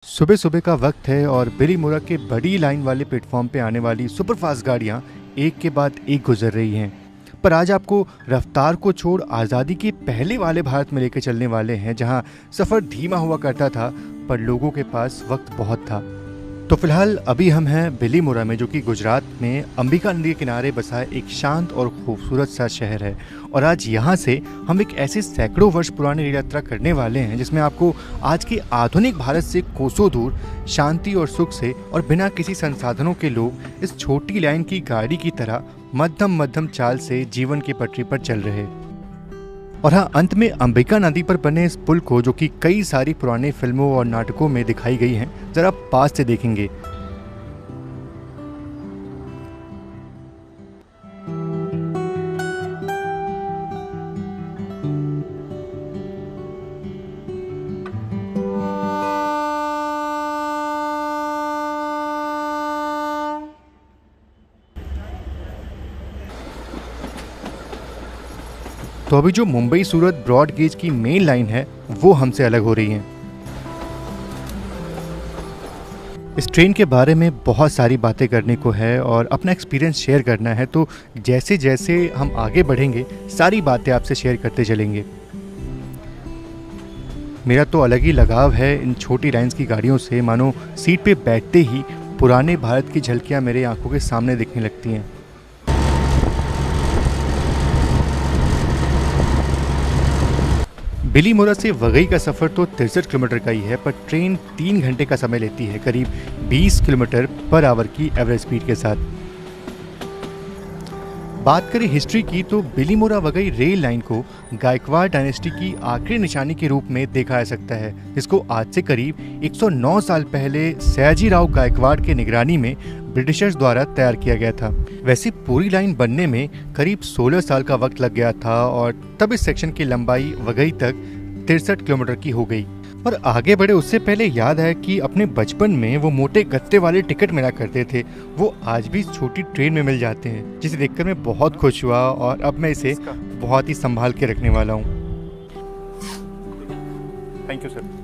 सुबह सुबह का वक्त है और बिलीमोरा के बड़ी लाइन वाले प्लेटफॉर्म पे आने वाली सुपरफास्ट गाड़ियाँ एक के बाद एक गुजर रही हैं। पर आज आपको रफ्तार को छोड़ आज़ादी के पहले वाले भारत में लेकर चलने वाले हैं, जहाँ सफ़र धीमा हुआ करता था पर लोगों के पास वक्त बहुत था। तो फिलहाल अभी हम हैं बिलीमोरा में, जो कि गुजरात में अंबिका नदी के किनारे बसा एक शांत और खूबसूरत सा शहर है। और आज यहाँ से हम एक ऐसे सैकड़ों वर्ष पुरानी रेल यात्रा करने वाले हैं जिसमें आपको आज के आधुनिक भारत से कोसों दूर शांति और सुख से और बिना किसी संसाधनों के लोग इस छोटी लाइन की गाड़ी की तरह मध्यम मध्यम चाल से जीवन की पटरी पर चल रहे। और हाँ, अंत में अंबिका नदी पर बने इस पुल को, जो कि कई सारी पुरानी फिल्मों और नाटकों में दिखाई गई हैं, जरा पास से देखेंगे। तो अभी जो मुंबई सूरत ब्रॉड गेज की मेन लाइन है वो हमसे अलग हो रही है। इस ट्रेन के बारे में बहुत सारी बातें करने को है और अपना एक्सपीरियंस शेयर करना है, तो जैसे जैसे हम आगे बढ़ेंगे सारी बातें आपसे शेयर करते चलेंगे। मेरा तो अलग ही लगाव है इन छोटी लाइन्स की गाड़ियों से, मानो सीट पे बैठते ही पुराने भारत की झलकियाँ मेरे आंखों के सामने दिखने लगती हैं। बिलीमोरा से वघई का सफ़र तो 63 किलोमीटर का ही है, पर ट्रेन 3 घंटे का समय लेती है, करीब 20 किलोमीटर पर आवर की एवरेज स्पीड के साथ। बात करें हिस्ट्री की, तो बिलीमोरा वघई रेल लाइन को गायकवाड़ डायनेस्टी की आखिरी निशानी के रूप में देखा जा सकता है, जिसको आज से करीब 109 साल पहले सयाजी राव गायकवाड़ के निगरानी में ब्रिटिशर्स द्वारा तैयार किया गया था। वैसे पूरी लाइन बनने में करीब 16 साल का वक्त लग गया था और तब इस सेक्शन की लंबाई वघई तक 63 किलोमीटर की हो गई। और आगे बढ़े उससे पहले याद है कि अपने बचपन में वो मोटे गत्ते वाले टिकट मिला करते थे, वो आज भी छोटी ट्रेन में मिल जाते हैं, जिसे देखकर मैं बहुत खुश हुआ और अब मैं इसे बहुत ही संभाल के रखने वाला हूँ। Thank you sir.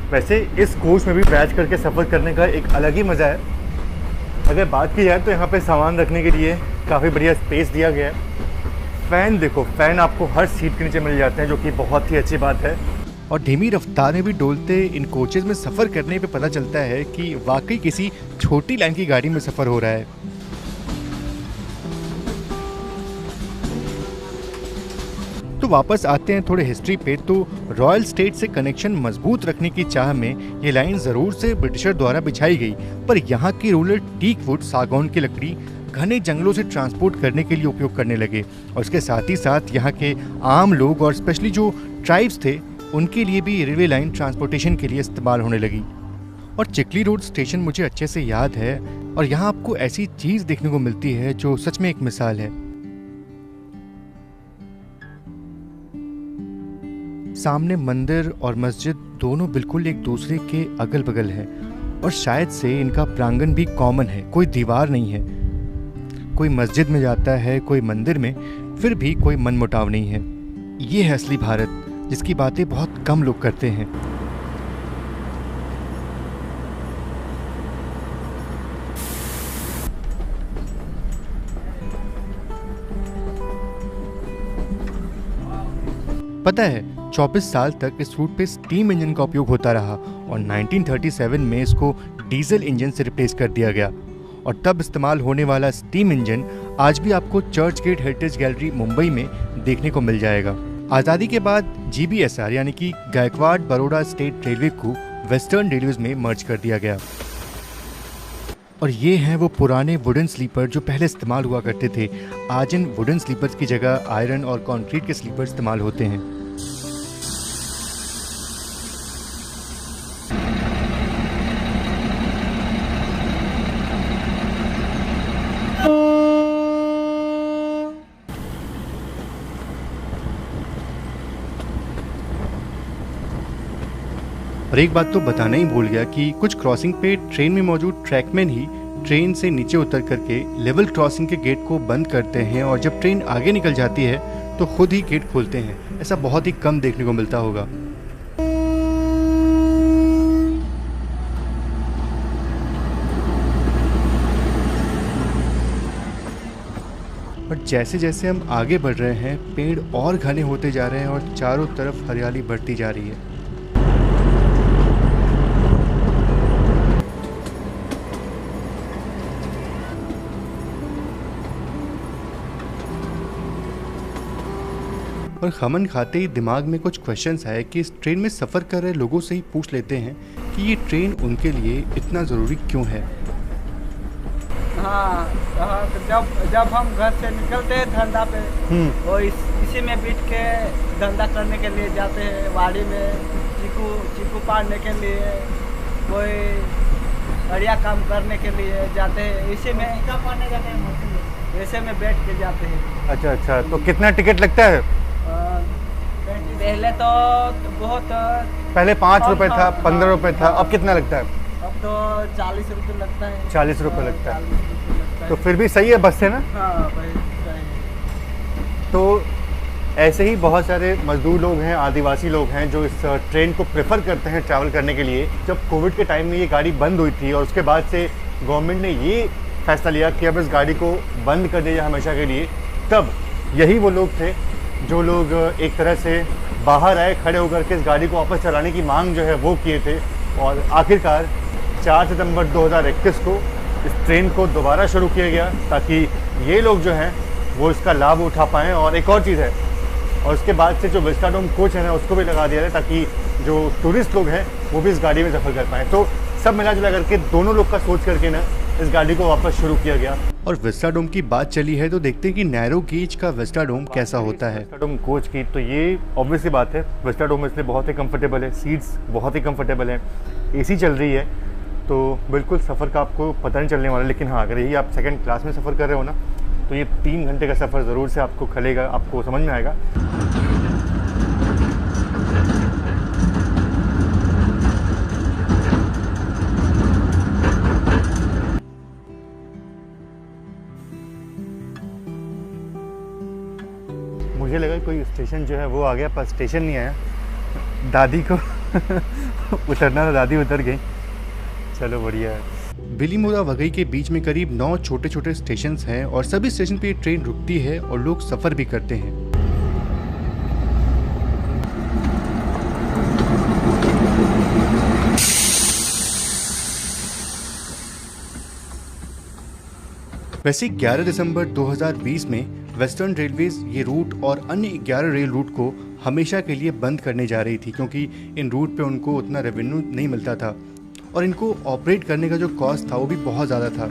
वैसे इस कोच में भी बैठ करके सफ़र करने का एक अलग ही मज़ा है। अगर बात की जाए तो यहाँ पे सामान रखने के लिए काफ़ी बढ़िया स्पेस दिया गया है। फ़ैन देखो, फ़ैन आपको हर सीट के नीचे मिल जाते हैं, जो कि बहुत ही अच्छी बात है। और धीमी रफ्तार में भी डोलते इन कोचेज़ में सफ़र करने पे पता चलता है कि वाकई किसी छोटी लाइन की गाड़ी में सफ़र हो रहा है। तो वापस आते हैं थोड़े हिस्ट्री पे। तो रॉयल स्टेट से कनेक्शन मजबूत रखने की चाह में ये लाइन ज़रूर से ब्रिटिशर द्वारा बिछाई गई, पर यहाँ के रूलर टीक वुड, सागौन की लकड़ी घने जंगलों से ट्रांसपोर्ट करने के लिए उपयोग करने लगे। और इसके साथ ही साथ यहाँ के आम लोग और स्पेशली जो ट्राइब्स थे, उनके लिए भी रेलवे लाइन ट्रांसपोर्टेशन के लिए इस्तेमाल होने लगी। और चिकली रोड स्टेशन मुझे अच्छे से याद है, और यहाँ आपको ऐसी चीज़ देखने को मिलती है जो सच में एक मिसाल है। सामने मंदिर और मस्जिद दोनों बिल्कुल एक दूसरे के अगल बगल हैं, और शायद से इनका प्रांगण भी कॉमन है, कोई दीवार नहीं है। कोई मस्जिद में जाता है, कोई मंदिर में, फिर भी कोई मनमुटाव नहीं है। ये है असली भारत, जिसकी बातें बहुत कम लोग करते हैं। पता है, 24 साल तक इस रूट पे स्टीम इंजन का उपयोग होता रहा और 1937 में इसको डीजल इंजन से रिप्लेस कर दिया गया। और तब इस्तेमाल होने वाला स्टीम इंजन आज भी आपको Churchgate heritage gallery Mumbai में देखने को मिल जाएगा। आज़ादी के बाद GBSR यानी कि गायकवाड़ बड़ौदा स्टेट रेलवे को वेस्टर्न रेलवेज में मर्ज कर दिया गया। और ये हैं वो पुराने वुडन स्लीपर जो पहले इस्तेमाल हुआ करते थे। आज इन वुडन स्लीपर्स की जगह आयरन और कंक्रीट के स्लीपर इस्तेमाल होते हैं। और एक बात तो बताना ही भूल गया कि कुछ क्रॉसिंग पे ट्रेन में मौजूद ट्रैकमैन ही ट्रेन से नीचे उतर करके लेवल क्रॉसिंग के गेट को बंद करते हैं और जब ट्रेन आगे निकल जाती है तो खुद ही गेट खोलते हैं। ऐसा बहुत ही कम देखने को मिलता होगा। और जैसे जैसे हम आगे बढ़ रहे हैं पेड़ और घने होते जा रहे हैं और चारों तरफ हरियाली बढ़ती जा रही है। और खमन खाते ही दिमाग में कुछ क्वेश्चंस आए कि इस ट्रेन में सफ़र कर रहे लोगों से ही पूछ लेते हैं कि ये ट्रेन उनके लिए इतना ज़रूरी क्यों है। हाँ, तो जब हम घर से निकलते हैं धंधा पे और इसी में बैठ के धंधा करने के लिए जाते हैं। वाड़ी में चीकू पाड़ने के लिए, कोई बढ़िया काम करने के लिए जाते हैं। इसी में ऐसे में बैठ के जाते हैं। अच्छा अच्छा, तो कितना टिकट लगता है? पहले तो बहुत पहले 5 रुपए था, 15 रुपए था, अब कितना लगता है? अब तो 40 रुपये लगता है। 40 रुपए लगता है, तो फिर भी सही है बस से ना? हाँ भाई सही। तो ऐसे ही बहुत सारे मजदूर लोग हैं, आदिवासी लोग हैं जो इस ट्रेन को प्रेफर करते हैं ट्रैवल करने के लिए। जब कोविड के टाइम में ये गाड़ी बंद हुई थी और उसके बाद से गवर्नमेंट ने ये फैसला लिया कि अब इस गाड़ी को बंद कर दिया हमेशा के लिए, तब यही वो लोग थे जो लोग एक तरह से बाहर आए, खड़े होकर के इस गाड़ी को वापस चलाने की मांग जो है वो किए थे। और आखिरकार 4 सितंबर 2021 को इस ट्रेन को दोबारा शुरू किया गया ताकि ये लोग जो हैं वो इसका लाभ उठा पाएँ। और एक और चीज़ है, और उसके बाद से जो विस्टाडोम कोच है ना उसको भी लगा दिया है ताकि जो टूरिस्ट लोग हैं वो भी इस गाड़ी में सफ़र कर पाएँ। तो सब मिला जुला करके दोनों लोग का सोच करके ना इस गाड़ी को वापस शुरू किया गया। और विस्टाडोम की बात चली है तो देखते हैं कि नैरो गेज का विस्टाडोम कैसा होता है। विस्टाडोम कोच की तो ये ऑब्वियस सी बात है, विस्टाडोम इसलिए बहुत ही कंफर्टेबल है, सीट्स बहुत ही कंफर्टेबल है, एसी चल रही है, तो बिल्कुल सफ़र का आपको पता नहीं चलने वाला। लेकिन हाँ, अगर यही आप सेकंड क्लास में सफ़र कर रहे हो ना तो ये 3 घंटे का सफ़र ज़रूर से आपको खलेगा, आपको समझ में आएगा। मुझे लगा कोई स्टेशन जो है वो आ गया, पर स्टेशन नहीं आया। दादी को उतरना था, दादी उतर गई। चलो बढ़िया है। बिलीमोरा वघई के बीच में करीब 9 छोटे छोटे स्टेशंस हैं और सभी स्टेशन पे ट्रेन रुकती है और लोग सफ़र भी करते हैं। वैसे 11 दिसंबर 2020 में वेस्टर्न रेलवेज ये रूट और अन्य 11 रेल रूट को हमेशा के लिए बंद करने जा रही थी क्योंकि इन रूट पे उनको उतना रेवेन्यू नहीं मिलता था और इनको ऑपरेट करने का जो कॉस्ट था वो भी बहुत ज़्यादा था।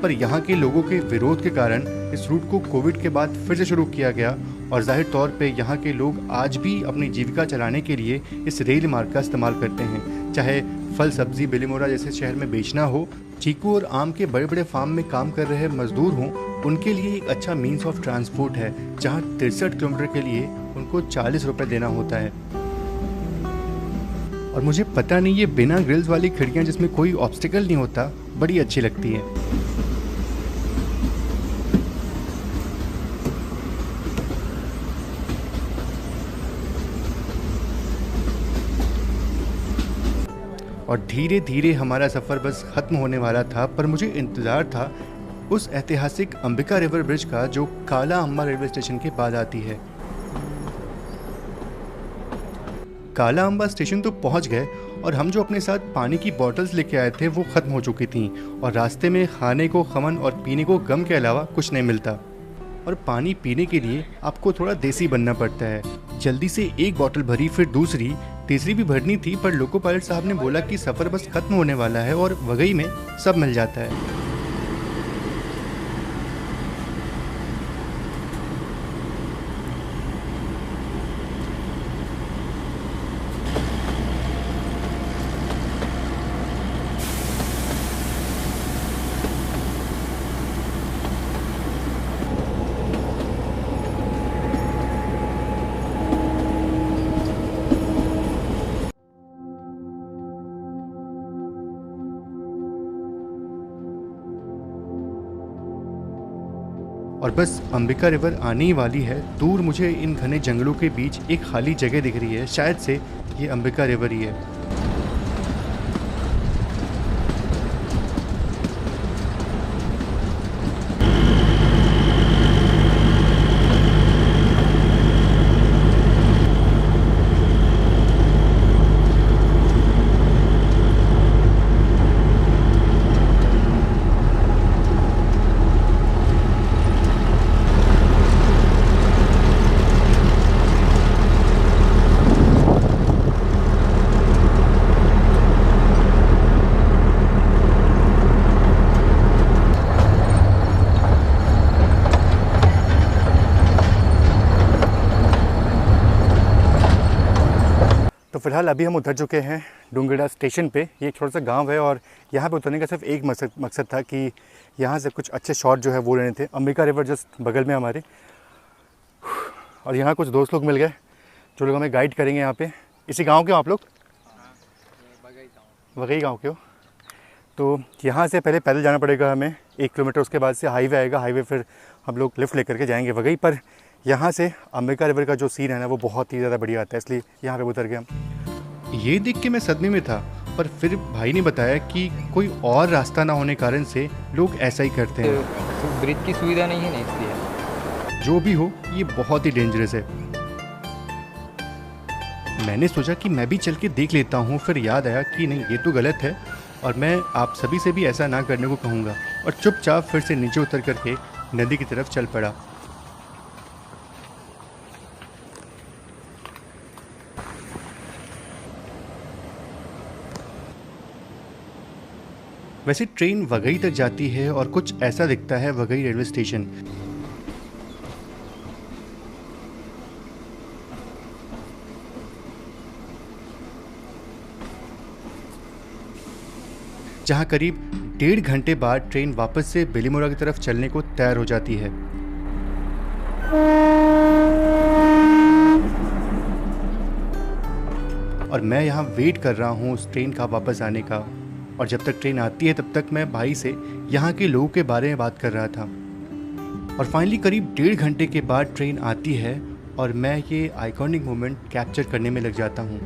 पर यहाँ के लोगों के विरोध के कारण इस रूट को कोविड के बाद फिर से शुरू किया गया और जाहिर तौर पे यहाँ के लोग आज भी अपनी जीविका चलाने के लिए इस रेल मार्ग का इस्तेमाल करते हैं। चाहे फल सब्जी बिलीमोरा जैसे शहर में बेचना हो, चीकू और आम के बड़े बड़े फार्म में काम कर रहे मजदूर हों, उनके लिए एक अच्छा मीन्स ऑफ ट्रांसपोर्ट है जहाँ 63 किलोमीटर के लिए उनको 40 रुपये देना होता है। और मुझे पता नहीं ये बिना ग्रिल्स वाली खिड़कियाँ जिसमें कोई ऑब्स्टिकल नहीं होता बड़ी अच्छी लगती हैं। और धीरे धीरे हमारा सफ़र बस ख़त्म होने वाला था, पर मुझे इंतज़ार था उस ऐतिहासिक अंबिका रिवर ब्रिज का जो काला अम्बा रेलवे स्टेशन के बाद आती है। काला अम्बा स्टेशन तो पहुंच गए और हम जो अपने साथ पानी की बॉटल्स लेके आए थे वो ख़त्म हो चुकी थीं और रास्ते में खाने को खमन और पीने को गम के अलावा कुछ नहीं मिलता। और पानी पीने के लिए आपको थोड़ा देसी बनना पड़ता है। जल्दी से एक बॉटल भरी, फिर दूसरी, तीसरी भी भरनी थी, पर लोको पायलट साहब ने बोला कि सफ़र बस ख़त्म होने वाला है और वघई में सब मिल जाता है। और बस अंबिका रिवर आने ही वाली है। दूर मुझे इन घने जंगलों के बीच एक खाली जगह दिख रही है, शायद से ये अंबिका रिवर ही है। तो फिलहाल अभी हम उतर चुके हैं डूंगरडा स्टेशन पे। ये एक छोटा सा गांव है और यहाँ पे उतरने का सिर्फ एक मकसद था कि यहाँ से कुछ अच्छे शॉट जो है वो लेने थे। अंबिका रिवर जस्ट बगल में हमारे, और यहाँ कुछ दोस्त लोग मिल गए जो लोग हमें गाइड करेंगे यहाँ पे। इसी गांव के हो आप लोग? वघई गांव के हो। तो यहाँ से पहले पैदल जाना पड़ेगा हमें 1 किलोमीटर, उसके बाद से हाईवे आएगा। हाईवे फिर हम लोग लिफ्ट लेकर के जाएंगे वघई। पर यहाँ से अंबिका रिवर का जो सीन है ना वो बहुत ही ज़्यादा बढ़िया आता है, इसलिए यहाँ पे उतर गए हम। ये देख के मैं सदमे में था, पर फिर भाई ने बताया कि कोई और रास्ता ना होने कारण से लोग ऐसा ही करते हैं। तो ब्रिज की सुविधा नहीं है ना, इसलिए। जो भी हो, ये बहुत ही डेंजरस है। मैंने सोचा कि मैं भी चल के देख लेता हूँ, फिर याद आया कि नहीं, ये तो गलत है और मैं आप सभी से भी ऐसा ना करने को कहूँगा, और चुपचाप फिर से नीचे उतर करके नदी की तरफ चल पड़ा। वैसे ट्रेन वघई तक जाती है और कुछ ऐसा दिखता है वघई रेलवे स्टेशन। जहां करीब 1.5 घंटे बाद ट्रेन वापस से बेलीमोरा की तरफ चलने को तैयार हो जाती है। और मैं यहाँ वेट कर रहा हूँ उस ट्रेन का वापस आने का, और जब तक ट्रेन आती है तब तक मैं भाई से यहाँ के लोगों के बारे में बात कर रहा था। और फाइनली करीब 1.5 घंटे के बाद ट्रेन आती है और मैं ये आइकॉनिक मोमेंट कैप्चर करने में लग जाता हूँ।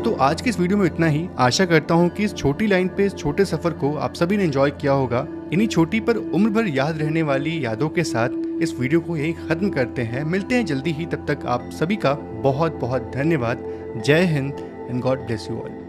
तो आज के इस वीडियो में इतना ही। आशा करता हूँ कि इस छोटी लाइन पे इस छोटे सफर को आप सभी ने एंजॉय किया होगा। इन्हीं छोटी पर उम्र भर याद रहने वाली यादों के साथ इस वीडियो को यहीं खत्म करते हैं। मिलते हैं जल्दी ही, तब तक आप सभी का बहुत बहुत धन्यवाद। जय Hind and God bless you all.